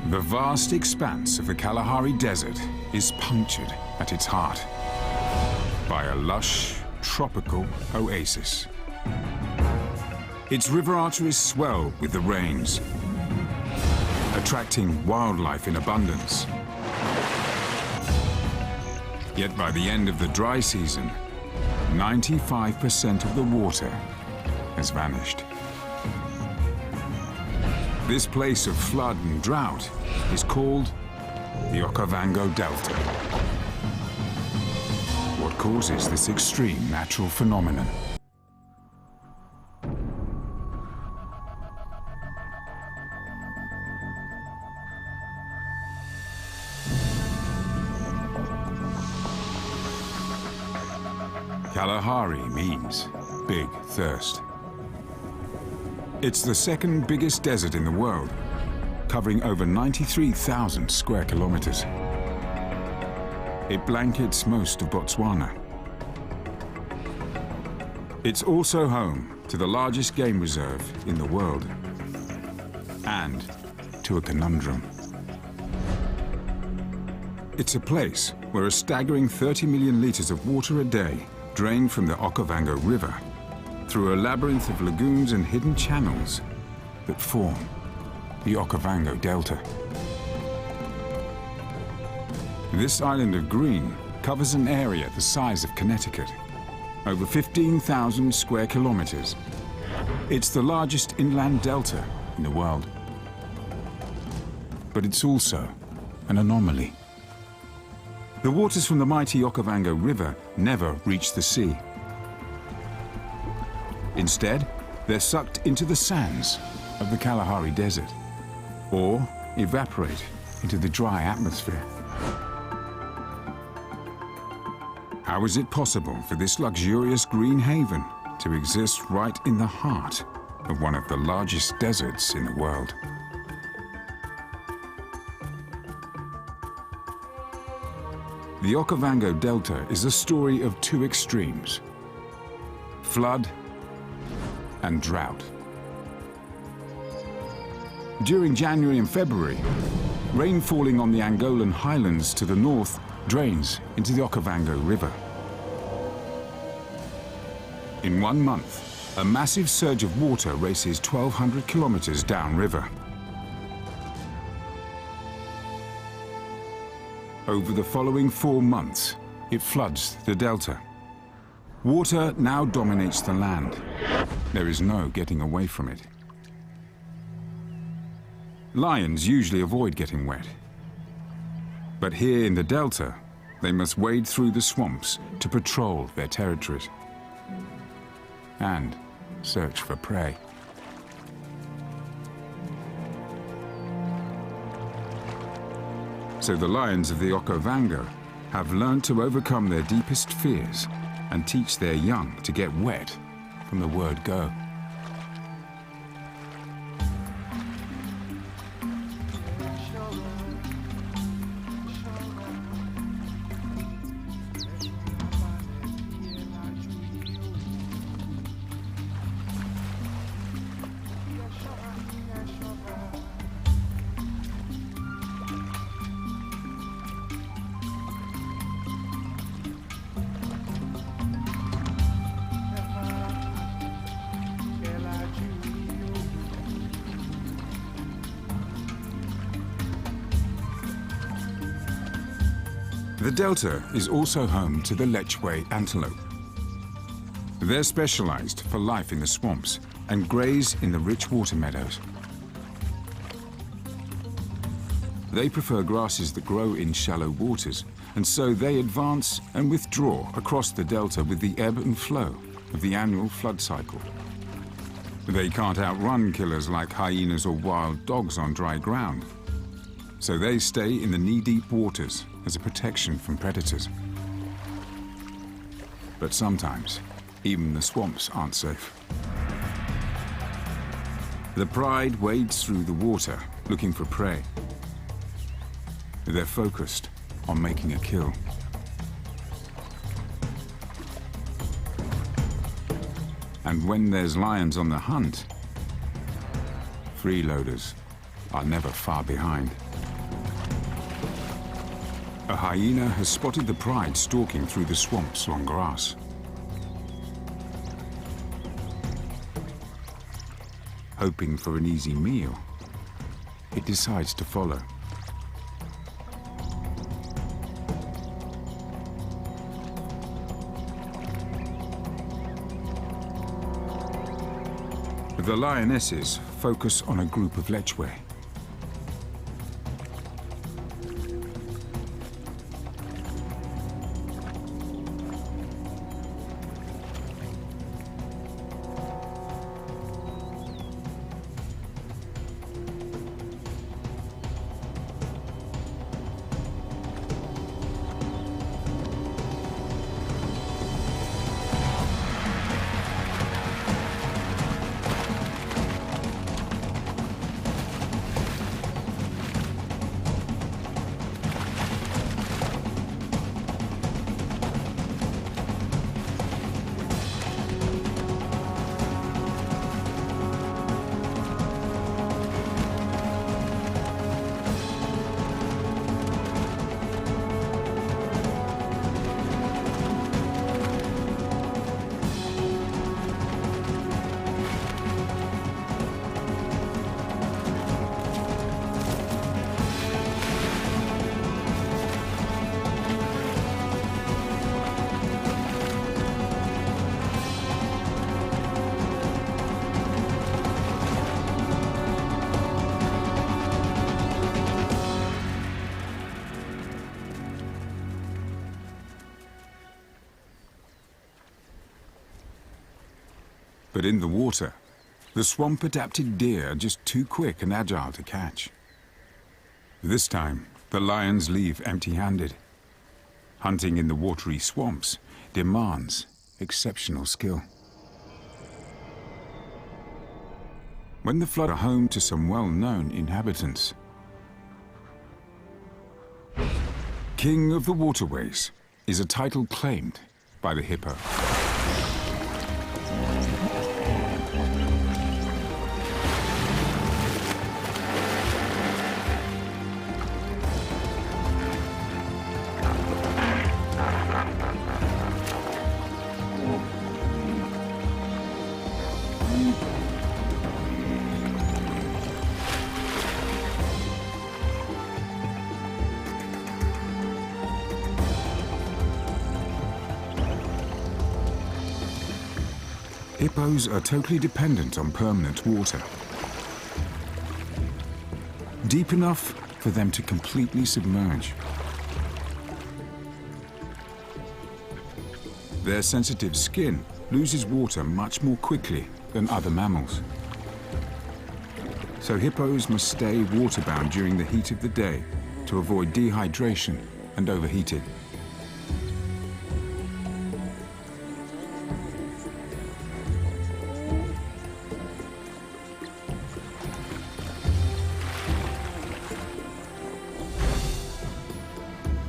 The vast expanse of the Kalahari Desert is punctured at its heart by a lush, tropical oasis. Its river arteries swell with the rains, attracting wildlife in abundance. Yet by the end of the dry season, 95% of the water has vanished. This place of flood and drought is called the Okavango Delta. What causes this extreme natural phenomenon? Kalahari means big thirst. It's the second biggest desert in the world, covering over 93,000 square kilometers. It blankets most of Botswana. It's also home to the largest game reserve in the world, and to a conundrum. It's a place where a staggering 30 million liters of water a day drain from the Okavango River through a labyrinth of lagoons and hidden channels that form the Okavango Delta. This island of green covers an area the size of Connecticut, over 15,000 square kilometers. It's the largest inland delta in the world. But it's also an anomaly. The waters from the mighty Okavango River never reach the sea. Instead, they're sucked into the sands of the Kalahari Desert, or evaporate into the dry atmosphere. How is it possible for this luxurious green haven to exist right in the heart of one of the largest deserts in the world? The Okavango Delta is a story of two extremes: flood and drought. During January and February, rain falling on the Angolan highlands to the north drains into the Okavango River. In 1 month, a massive surge of water races 1,200 kilometers downriver. Over the following 4 months, it floods the delta. Water now dominates the land. There is no getting away from it. Lions usually avoid getting wet. But here in the delta, they must wade through the swamps to patrol their territories and search for prey. So the lions of the Okavango have learned to overcome their deepest fears and teach their young to get wet from the word go. The delta is also home to the Lechwe antelope. They're specialized for life in the swamps and graze in the rich water meadows. They prefer grasses that grow in shallow waters, and so they advance and withdraw across the delta with the ebb and flow of the annual flood cycle. They can't outrun killers like hyenas or wild dogs on dry ground, so they stay in the knee-deep waters as a protection from predators. But sometimes, even the swamps aren't safe. The pride wades through the water, looking for prey. They're focused on making a kill. And when there's lions on the hunt, freeloaders are never far behind. A hyena has spotted the pride stalking through the swamp's long grass. Hoping for an easy meal, it decides to follow. The lionesses focus on a group of lechwe. But in the water, the swamp-adapted deer are just too quick and agile to catch. This time, the lions leave empty-handed. Hunting in the watery swamps demands exceptional skill. When the flood are home to some well-known inhabitants. King of the Waterways is a title claimed by the hippo. Hippos are totally dependent on permanent water. Deep enough for them to completely submerge. Their sensitive skin loses water much more quickly than other mammals. So hippos must stay waterbound during the heat of the day to avoid dehydration and overheating.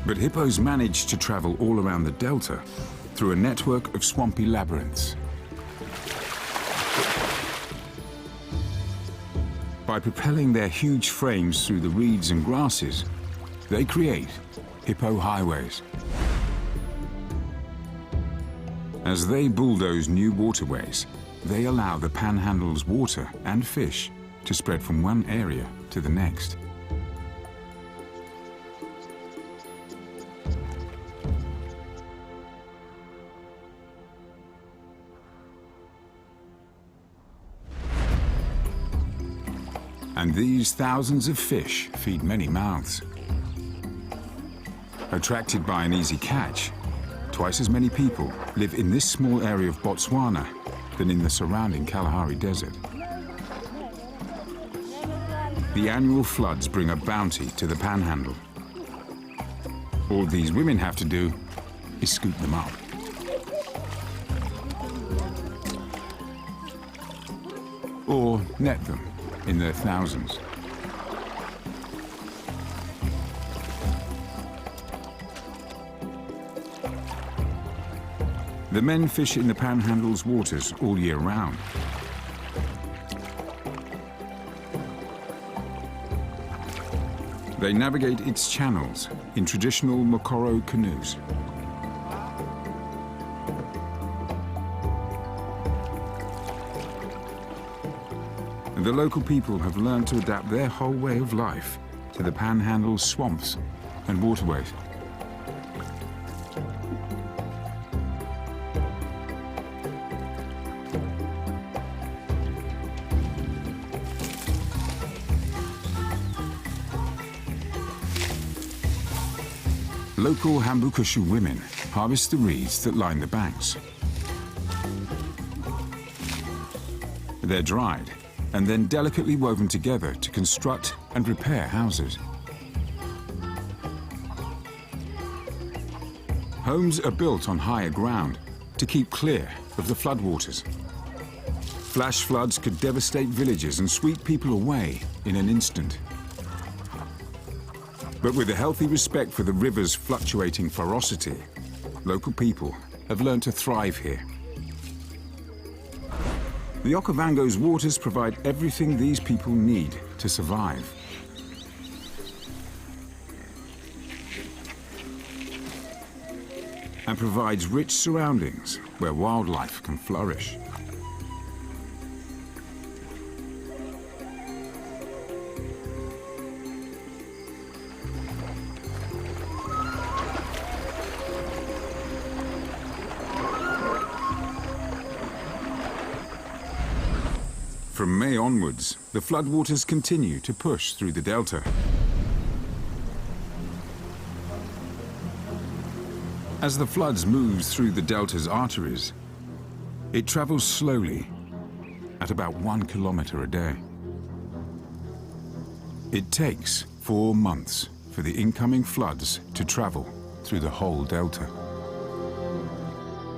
But hippos manage to travel all around the delta through a network of swampy labyrinths. By propelling their huge frames through the reeds and grasses, they create hippo highways. As they bulldoze new waterways, they allow the panhandle's water and fish to spread from one area to the next. And these thousands of fish feed many mouths. Attracted by an easy catch, twice as many people live in this small area of Botswana than in the surrounding Kalahari Desert. The annual floods bring a bounty to the panhandle. All these women have to do is scoop them up. Or net them in their thousands. The men fish in the panhandle's waters all year round. They navigate its channels in traditional Mokoro canoes. And the local people have learned to adapt their whole way of life to the Panhandle's swamps and waterways. Local Hambukushu women harvest the reeds that line the banks. They're dried and then delicately woven together to construct and repair houses. Homes are built on higher ground to keep clear of the floodwaters. Flash floods could devastate villages and sweep people away in an instant. But with a healthy respect for the river's fluctuating ferocity, local people have learned to thrive here. The Okavango's waters provide everything these people need to survive. And provides rich surroundings where wildlife can flourish. From May onwards, the floodwaters continue to push through the delta. As the floods move through the delta's arteries, it travels slowly at about 1 kilometer a day. It takes 4 months for the incoming floods to travel through the whole delta.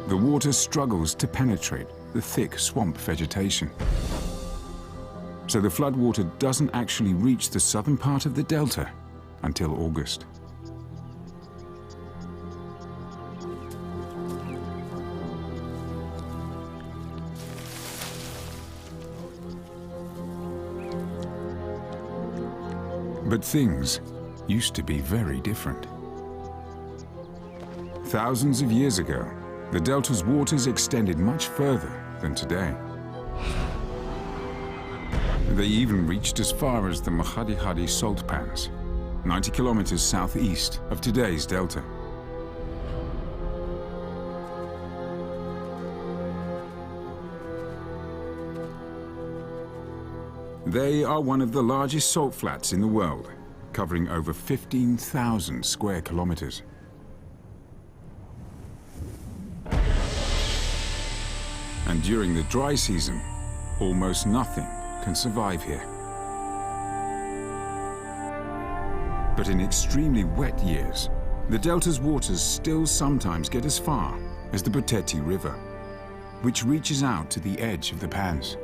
The water struggles to penetrate the thick swamp vegetation. So the floodwater doesn't actually reach the southern part of the delta until August. But things used to be very different. Thousands of years ago, the delta's waters extended much further than today. They even reached as far as the Mahadi salt pans, 90 kilometers southeast of today's delta. They are one of the largest salt flats in the world, covering over 15,000 square kilometers. And during the dry season, almost nothing can survive here. But in extremely wet years, the delta's waters still sometimes get as far as the Buteti River, which reaches out to the edge of the pans.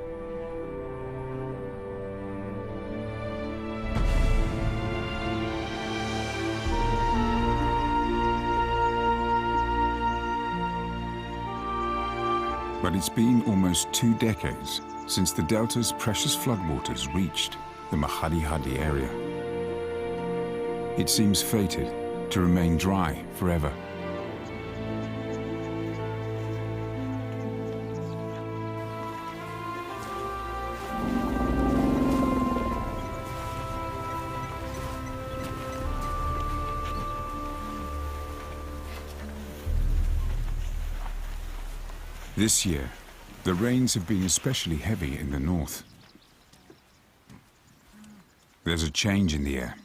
But it's been almost 2 decades since the delta's precious floodwaters reached the Mahadi area. It seems fated to remain dry forever. This year, the rains have been especially heavy in the north. There's a change in the air.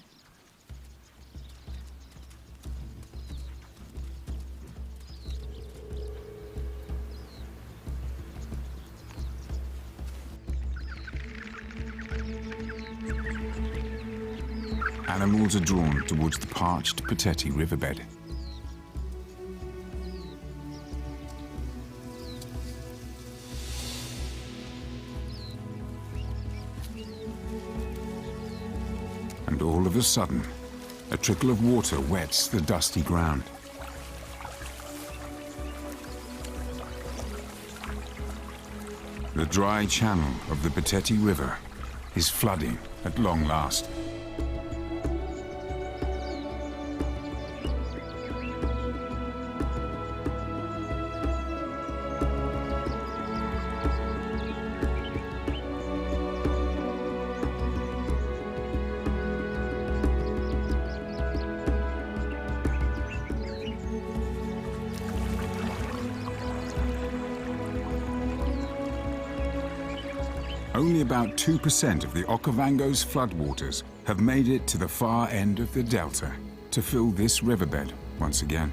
Animals are drawn towards the parched Buteti riverbed. And all of a sudden, a trickle of water wets the dusty ground. The dry channel of the Buteti River is flooding at long last. only about 2% of the Okavango's floodwaters have made it to the far end of the delta to fill this riverbed once again.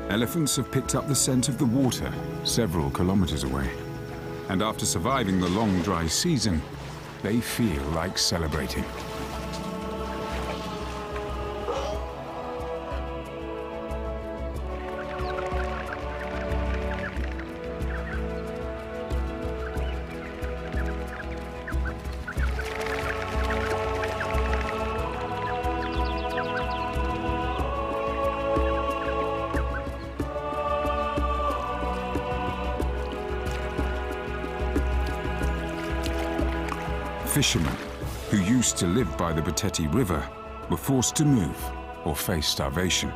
Elephants have picked up the scent of the water several kilometers away. And after surviving the long dry season, they feel like celebrating. Fishermen who used to live by the Buteti River were forced to move or face starvation.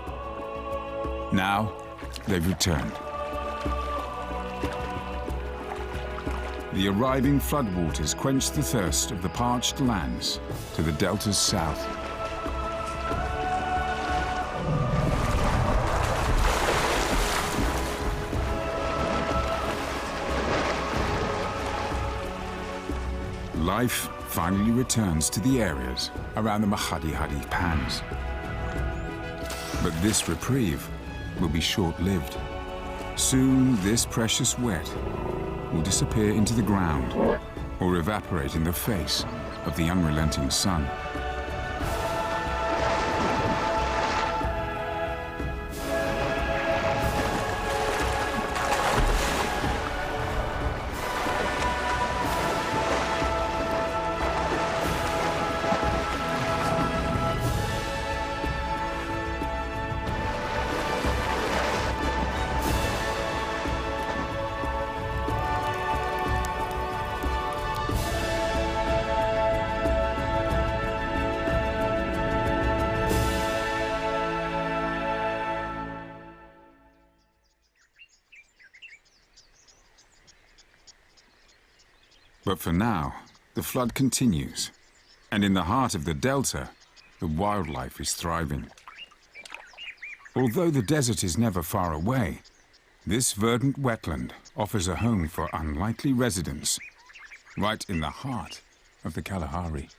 Now, they've returned. The arriving floodwaters quenched the thirst of the parched lands to the delta's south. Life finally returns to the areas around the Mahadi pans. But this reprieve will be short-lived. Soon this precious wet will disappear into the ground or evaporate in the face of the unrelenting sun. But for now, the flood continues, and in the heart of the delta, the wildlife is thriving. Although the desert is never far away, this verdant wetland offers a home for unlikely residents, right in the heart of the Kalahari.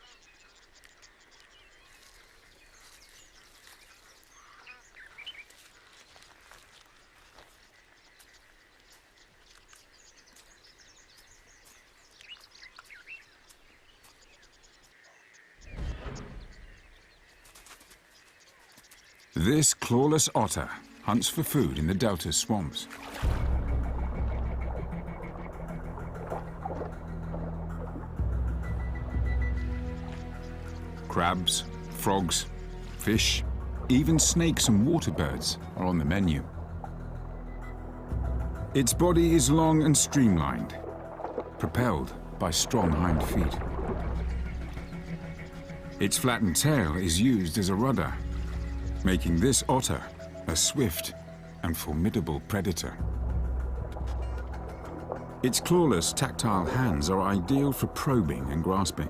This clawless otter hunts for food in the delta's swamps. Crabs, frogs, fish, even snakes and water birds are on the menu. Its body is long and streamlined, propelled by strong hind feet. Its flattened tail is used as a rudder, making this otter a swift and formidable predator. Its clawless, tactile hands are ideal for probing and grasping.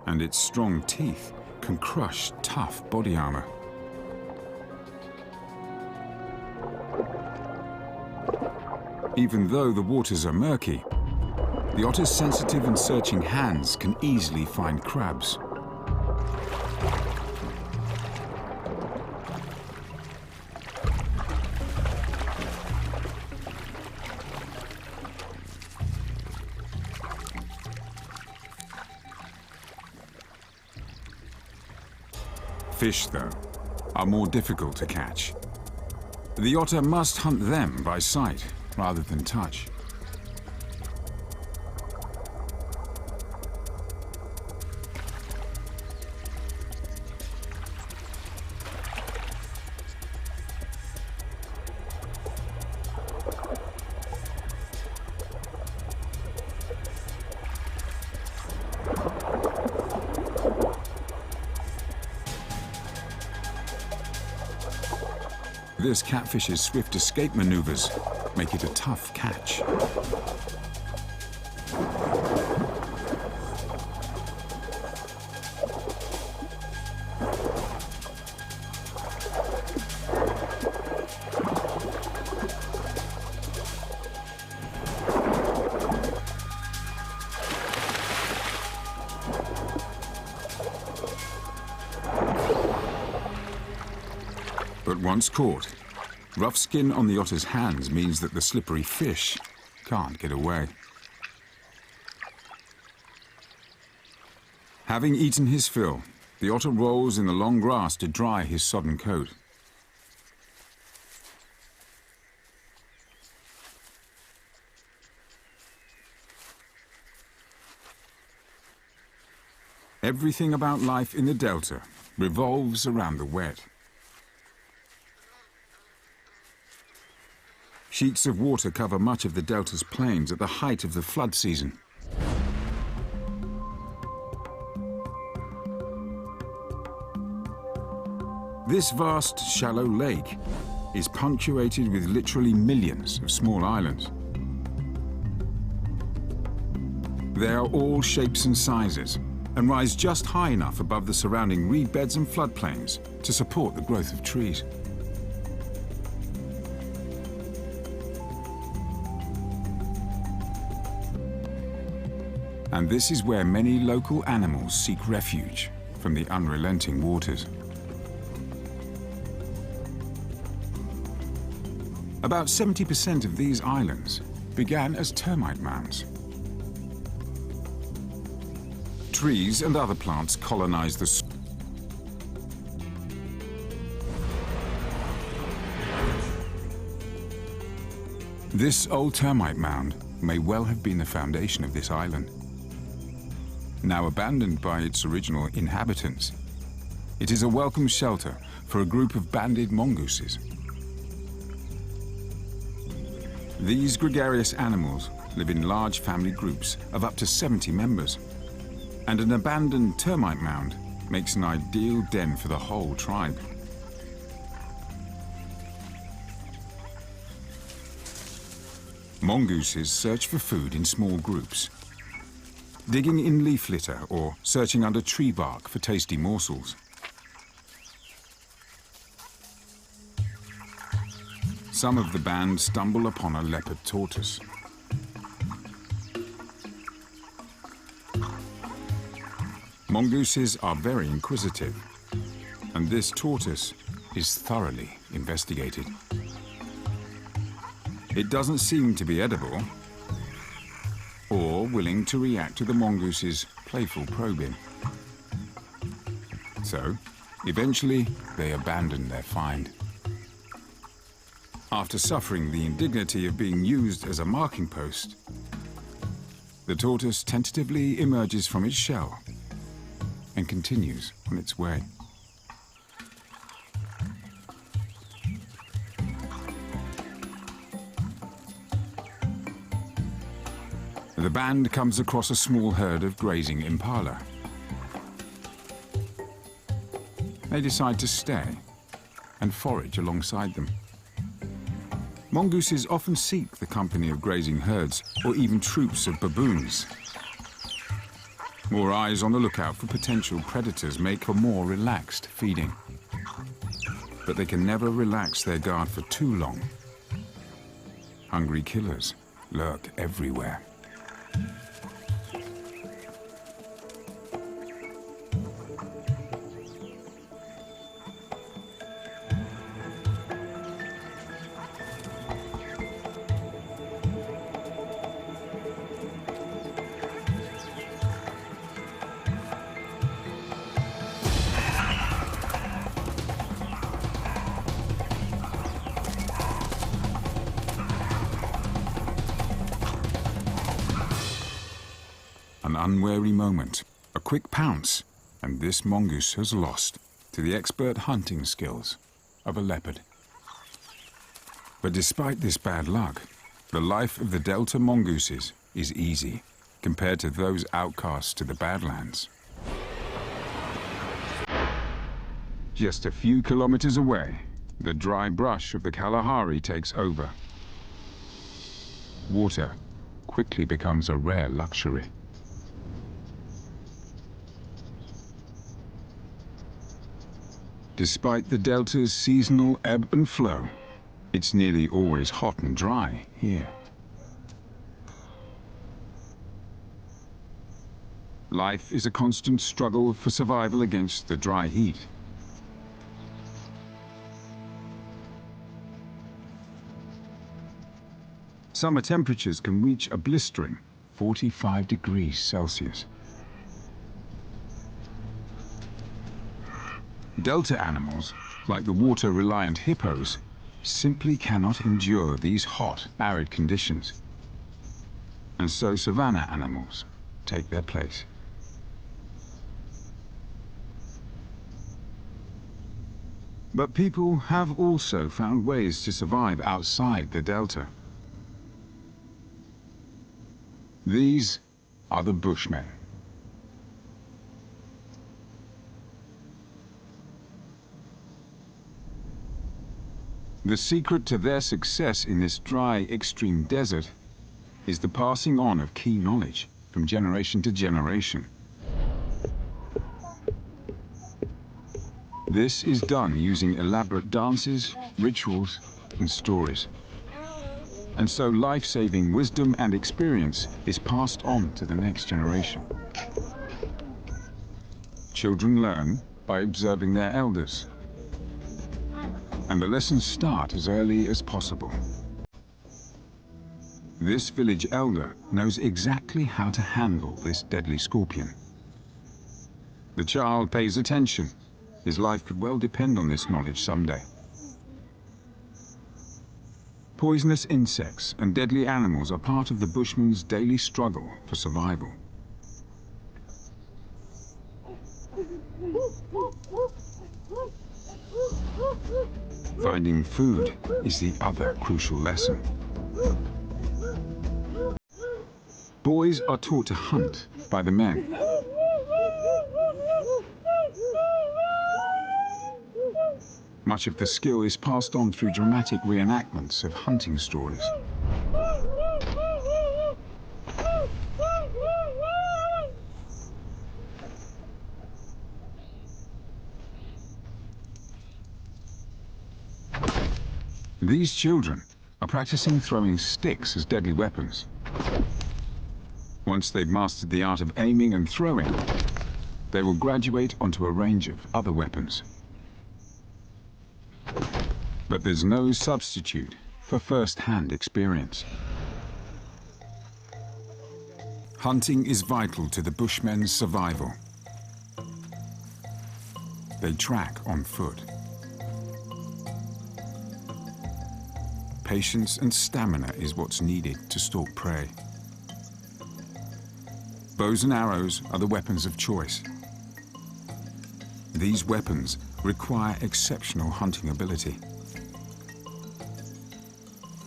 And its strong teeth can crush tough body armor. Even though the waters are murky, the otter's sensitive and searching hands can easily find crabs. Fish, though, are more difficult to catch. The otter must hunt them by sight rather than touch. This catfish's swift escape maneuvers make it a tough catch. But once caught, rough skin on the otter's hands means that the slippery fish can't get away. Having eaten his fill, the otter rolls in the long grass to dry his sodden coat. Everything about life in the delta revolves around the wet. Sheets of water cover much of the delta's plains at the height of the flood season. This vast, shallow lake is punctuated with literally millions of small islands. They are all shapes and sizes and rise just high enough above the surrounding reed beds and floodplains to support the growth of trees. And this is where many local animals seek refuge from the unrelenting waters. About 70% of these islands began as termite mounds. Trees and other plants colonized the soil. This old termite mound may well have been the foundation of this island. Now abandoned by its original inhabitants, it is a welcome shelter for a group of banded mongooses. These gregarious animals live in large family groups of up to 70 members, and an abandoned termite mound makes an ideal den for the whole tribe. Mongooses search for food in small groups, digging in leaf litter or searching under tree bark for tasty morsels. Some of the band stumble upon a leopard tortoise. Mongooses are very inquisitive, and this tortoise is thoroughly investigated. It doesn't seem to be edible or willing to react to the mongoose's playful probing. So, eventually, they abandon their find. After suffering the indignity of being used as a marking post, the tortoise tentatively emerges from its shell and continues on its way. The band comes across a small herd of grazing impala. They decide to stay and forage alongside them. Mongooses often seek the company of grazing herds or even troops of baboons. More eyes on the lookout for potential predators make for more relaxed feeding. But they can never relax their guard for too long. Hungry killers lurk everywhere. An unwary moment, a quick pounce, and this mongoose has lost to the expert hunting skills of a leopard. But despite this bad luck, the life of the Delta mongooses is easy compared to those outcasts to the Badlands. Just a few kilometers away, the dry brush of the Kalahari takes over. Water quickly becomes a rare luxury. Despite the delta's seasonal ebb and flow, it's nearly always hot and dry here. Life is a constant struggle for survival against the dry heat. Summer temperatures can reach a blistering 45 degrees Celsius. Delta animals, like the water-reliant hippos, simply cannot endure these hot, arid conditions. And so savanna animals take their place. But people have also found ways to survive outside the delta. These are the Bushmen. The secret to their success in this dry, extreme desert is the passing on of key knowledge from generation to generation. This is done using elaborate dances, rituals, and stories. And so life-saving wisdom and experience is passed on to the next generation. Children learn by observing their elders. And the lessons start as early as possible. This village elder knows exactly how to handle this deadly scorpion. The child pays attention. His life could well depend on this knowledge someday. Poisonous insects and deadly animals are part of the Bushman's daily struggle for survival. Finding food is the other crucial lesson. Boys are taught to hunt by the men. Much of the skill is passed on through dramatic reenactments of hunting stories. These children are practicing throwing sticks as deadly weapons. Once they've mastered the art of aiming and throwing, they will graduate onto a range of other weapons. But there's no substitute for first-hand experience. Hunting is vital to the Bushmen's survival. They track on foot. Patience and stamina is what's needed to stalk prey. Bows and arrows are the weapons of choice. These weapons require exceptional hunting ability.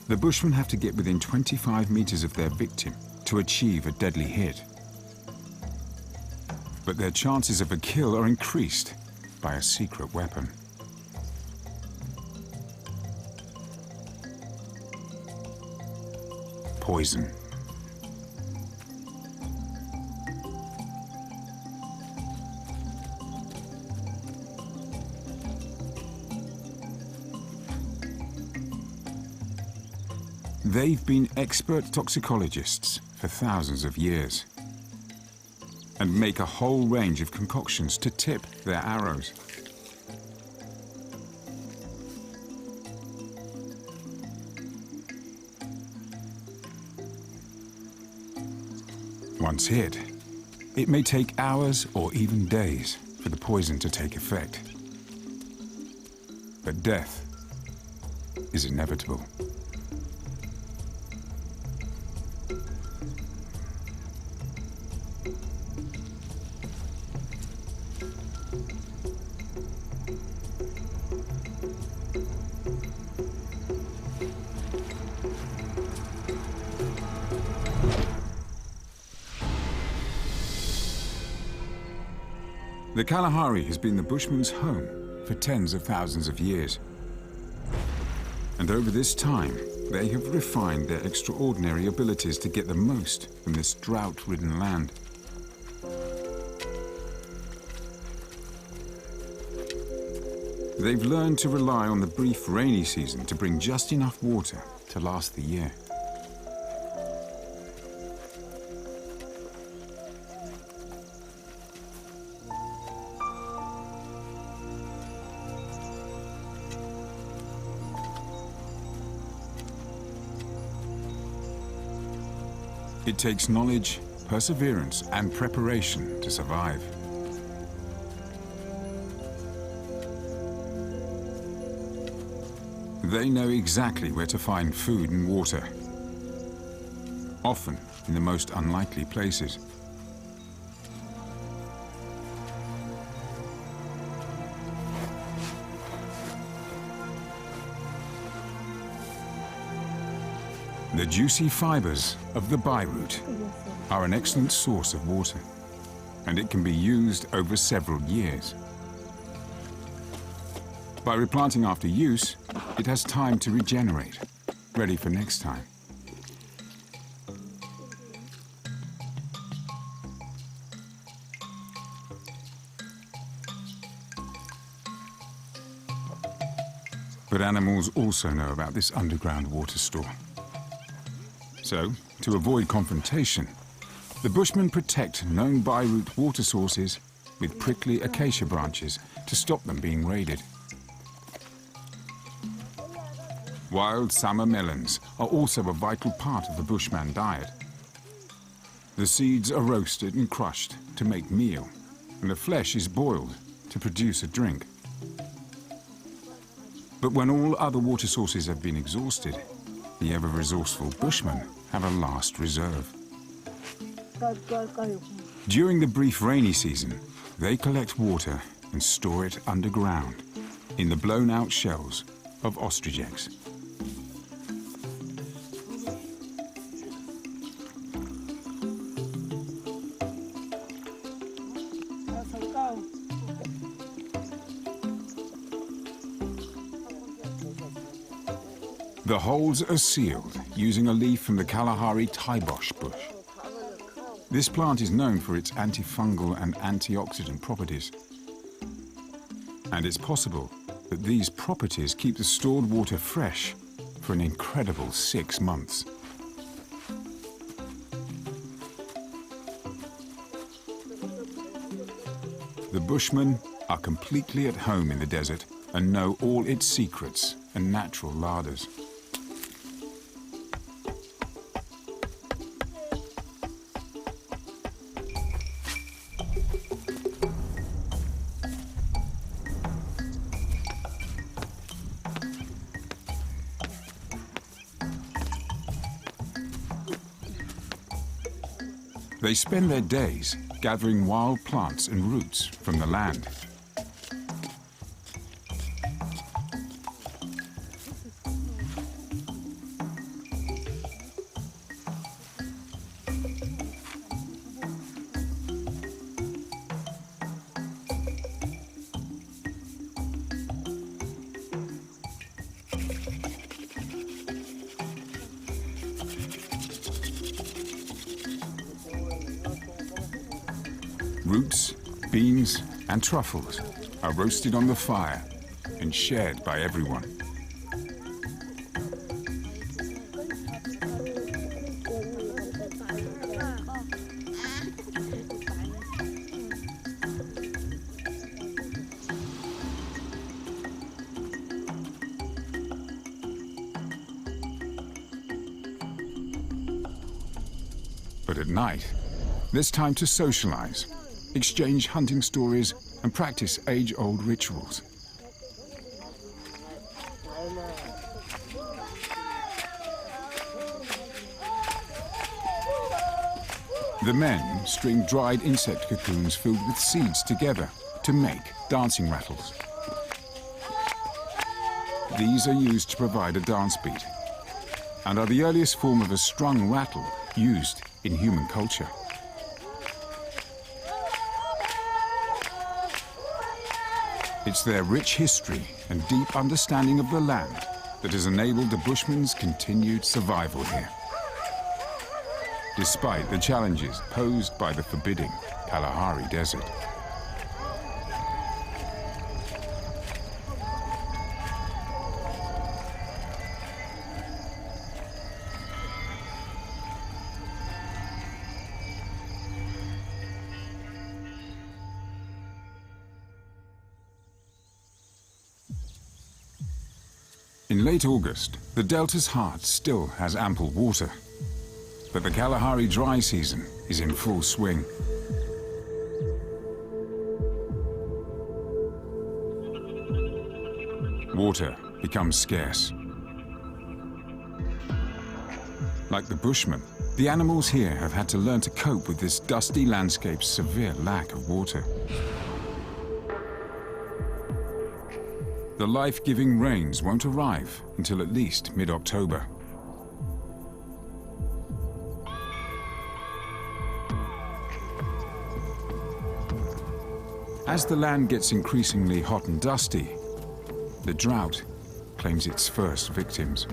The Bushmen have to get within 25 meters of their victim to achieve a deadly hit. But their chances of a kill are increased by a secret weapon. Poison. They've been expert toxicologists for thousands of years and make a whole range of concoctions to tip their arrows. Once hit, it may take hours or even days for the poison to take effect. But death is inevitable. The Kalahari has been the Bushman's home for tens of thousands of years. And over this time, they have refined their extraordinary abilities to get the most from this drought-ridden land. They've learned to rely on the brief rainy season to bring just enough water to last the year. It takes knowledge, perseverance, and preparation to survive. They know exactly where to find food and water, often in the most unlikely places. The juicy fibers of the byroot are an excellent source of water, and it can be used over several years. By replanting after use, it has time to regenerate, ready for next time. But animals also know about this underground water store. So, to avoid confrontation, the Bushmen protect known byroot water sources with prickly acacia branches to stop them being raided. Wild summer melons are also a vital part of the Bushman diet. The seeds are roasted and crushed to make meal, and the flesh is boiled to produce a drink. But when all other water sources have been exhausted, the ever-resourceful Bushmen have a last reserve. During the brief rainy season, they collect water and store it underground in the blown-out shells of ostrich eggs. The holes are sealed using a leaf from the Kalahari taibosh bush. This plant is known for its antifungal and antioxidant properties. And it's possible that these properties keep the stored water fresh for an incredible 6 months. The Bushmen are completely at home in the desert and know all its secrets and natural larders. They spend their days gathering wild plants and roots from the land. Roots, beans, and truffles are roasted on the fire and shared by everyone. But at night, there's time to socialize, exchange hunting stories, and practice age-old rituals. The men string dried insect cocoons filled with seeds together to make dancing rattles. These are used to provide a dance beat and are the earliest form of a strung rattle used in human culture. It's their rich history and deep understanding of the land that has enabled the Bushmen's continued survival here. Despite the challenges posed by the forbidding Kalahari Desert. In late August, the delta's heart still has ample water, but the Kalahari dry season is in full swing. Water becomes scarce. Like the Bushmen, the animals here have had to learn to cope with this dusty landscape's severe lack of water. The life-giving rains won't arrive until at least mid-October. As the land gets increasingly hot and dusty, the drought claims its first victims.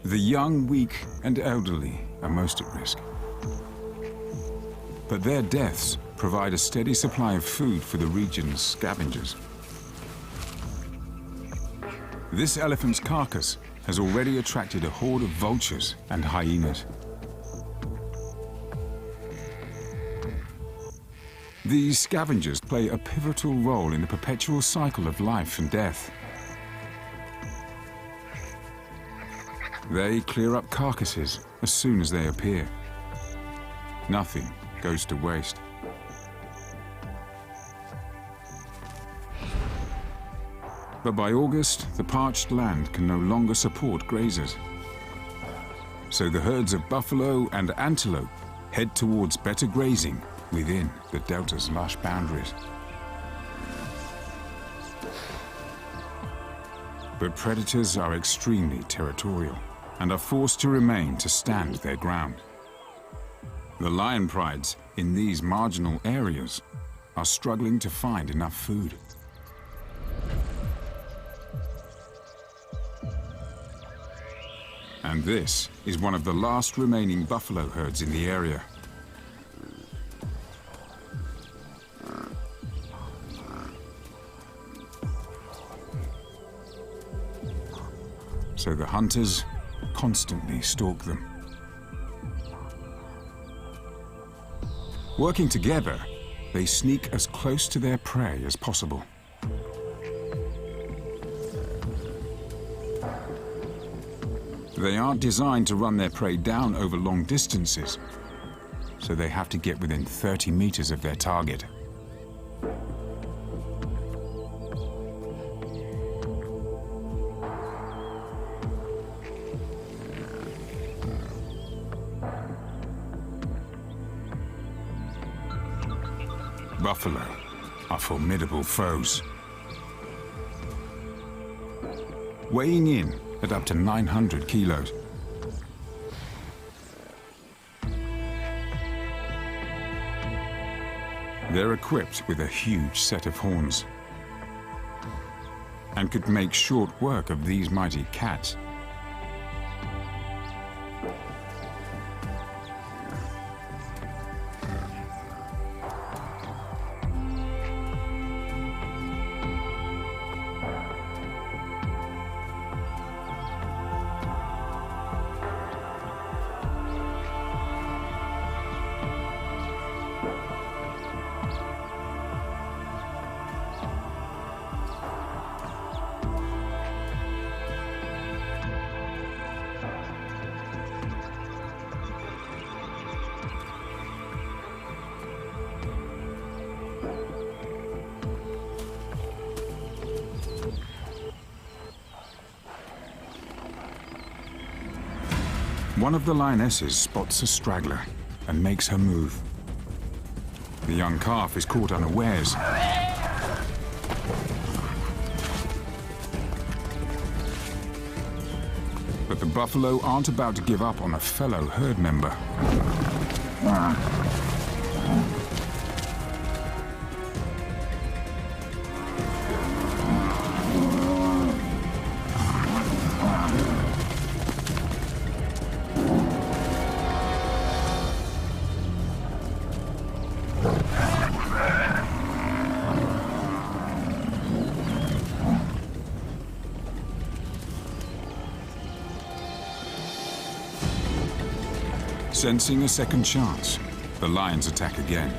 The young, weak, and elderly are most at risk. But their deaths provide a steady supply of food for the region's scavengers. This elephant's carcass has already attracted a horde of vultures and hyenas. These scavengers play a pivotal role in the perpetual cycle of life and death. They clear up carcasses as soon as they appear. Nothing goes to waste. But by August, the parched land can no longer support grazers. So the herds of buffalo and antelope head towards better grazing within the delta's lush boundaries. But predators are extremely territorial and are forced to remain to stand their ground. The lion prides in these marginal areas are struggling to find enough food. And this is one of the last remaining buffalo herds in the area. So the hunters constantly stalk them. Working together, they sneak as close to their prey as possible. They aren't designed to run their prey down over long distances, so they have to get within 30 meters of their target. Buffalo are formidable foes. Weighing in at up to 900 kilos. They're equipped with a huge set of horns and could make short work of these mighty cats. One of the lionesses spots a straggler and makes her move. The young calf is caught unawares. But the buffalo aren't about to give up on a fellow herd member. Sensing a second chance, the lions attack again.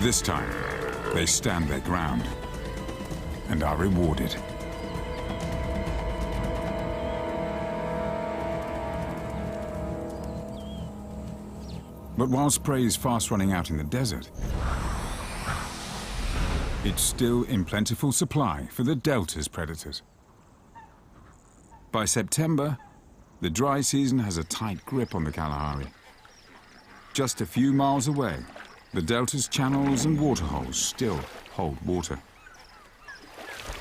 This time, they stand their ground and are rewarded. But whilst prey is fast running out in the desert, it's still in plentiful supply for the Delta's predators. By September, the dry season has a tight grip on the Kalahari. Just a few miles away, the Delta's channels and waterholes still hold water.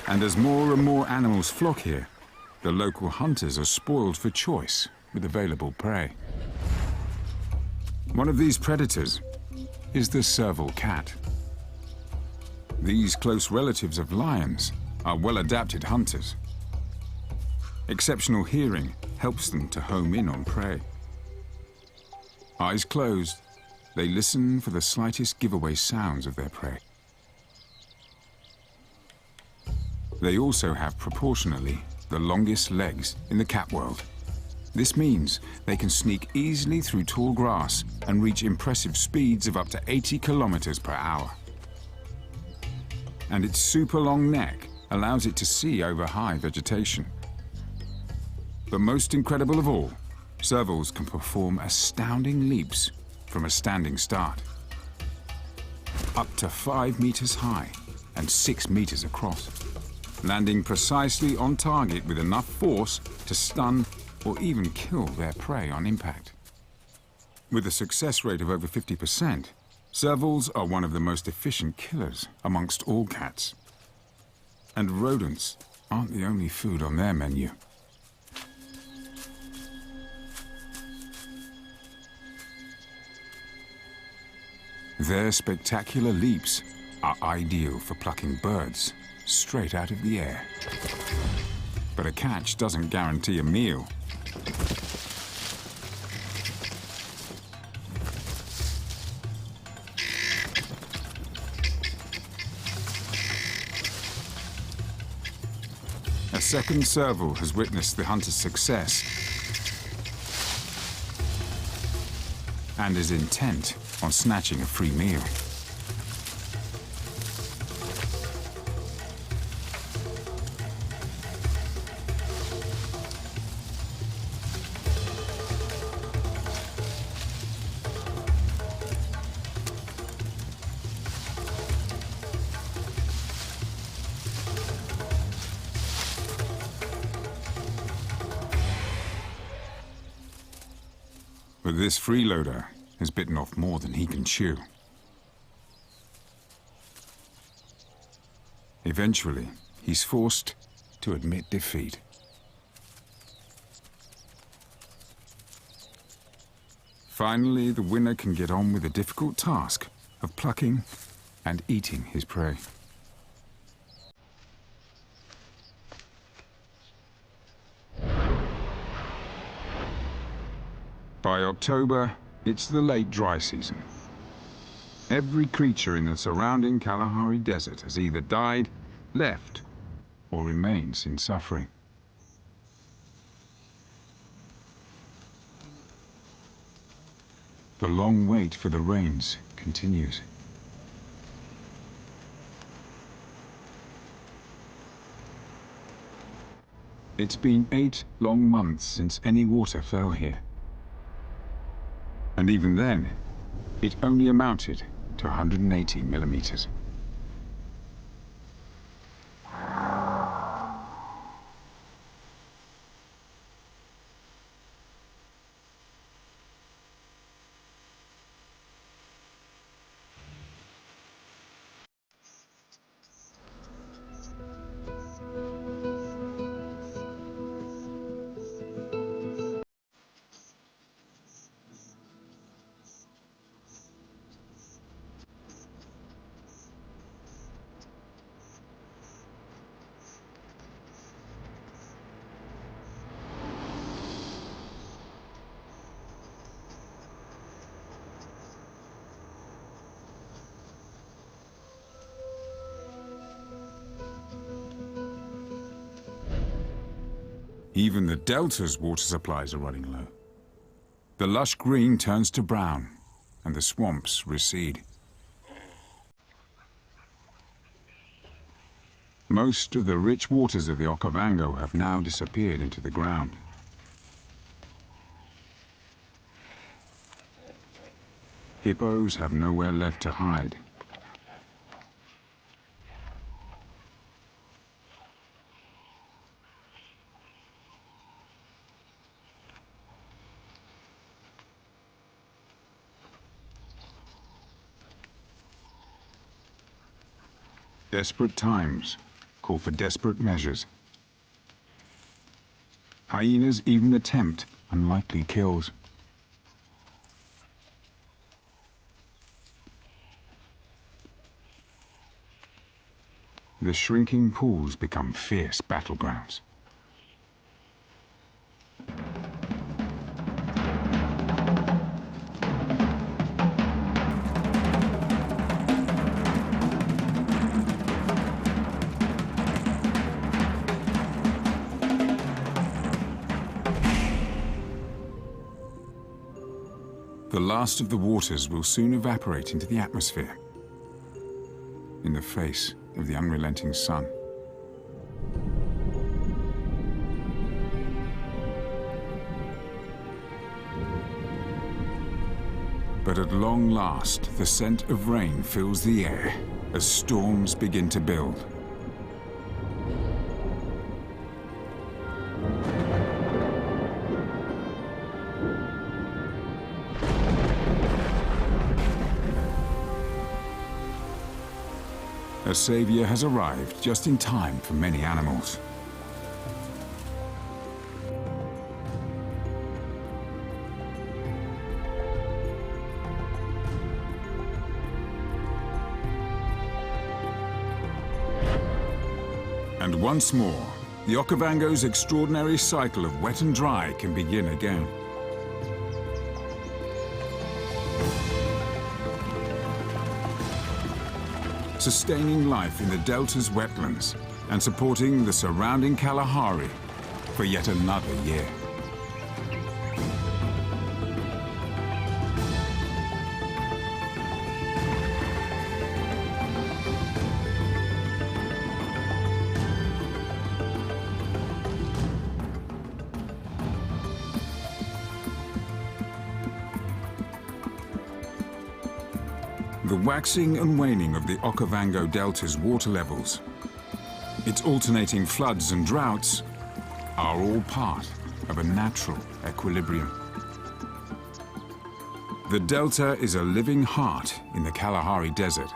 And as more and more animals flock here, the local hunters are spoiled for choice with available prey. One of these predators is the serval cat. These close relatives of lions are well-adapted hunters. Exceptional hearing helps them to home in on prey. Eyes closed, they listen for the slightest giveaway sounds of their prey. They also have proportionally the longest legs in the cat world. This means they can sneak easily through tall grass and reach impressive speeds of up to 80 kilometers per hour. And its super long neck allows it to see over high vegetation. But most incredible of all, servals can perform astounding leaps from a standing start. Up to 5 meters high and 6 meters across, landing precisely on target with enough force to stun or even kill their prey on impact. With a success rate of over 50%, servals are one of the most efficient killers amongst all cats. And rodents aren't the only food on their menu. Their spectacular leaps are ideal for plucking birds straight out of the air. But a catch doesn't guarantee a meal. A second serval has witnessed the hunter's success and is intent on snatching a free meal. But this freeloader has bitten off more than he can chew. Eventually, he's forced to admit defeat. Finally, the winner can get on with the difficult task of plucking and eating his prey. By October, it's the late dry season. Every creature in the surrounding Kalahari Desert has either died, left, or remains in suffering. The long wait for the rains continues. It's been 8 long months since any water fell here. And even then, it only amounted to 180 millimeters. Even the delta's water supplies are running low. The lush green turns to brown, and the swamps recede. Most of the rich waters of the Okavango have now disappeared into the ground. Hippos have nowhere left to hide. Desperate times call for desperate measures. Hyenas even attempt unlikely kills. The shrinking pools become fierce battlegrounds. The last of the waters will soon evaporate into the atmosphere, in the face of the unrelenting sun. But at long last, the scent of rain fills the air as storms begin to build. A savior has arrived just in time for many animals. And once more, the Okavango's extraordinary cycle of wet and dry can begin again. Sustaining life in the delta's wetlands and supporting the surrounding Kalahari for yet another year. The waxing and waning of the Okavango Delta's water levels, its alternating floods and droughts, are all part of a natural equilibrium. The Delta is a living heart in the Kalahari Desert.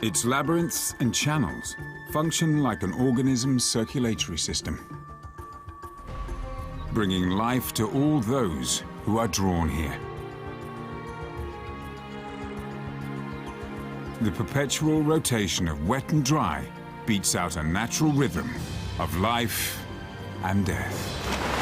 Its labyrinths and channels function like an organism's circulatory system, bringing life to all those who are drawn here. The perpetual rotation of wet and dry beats out a natural rhythm of life and death.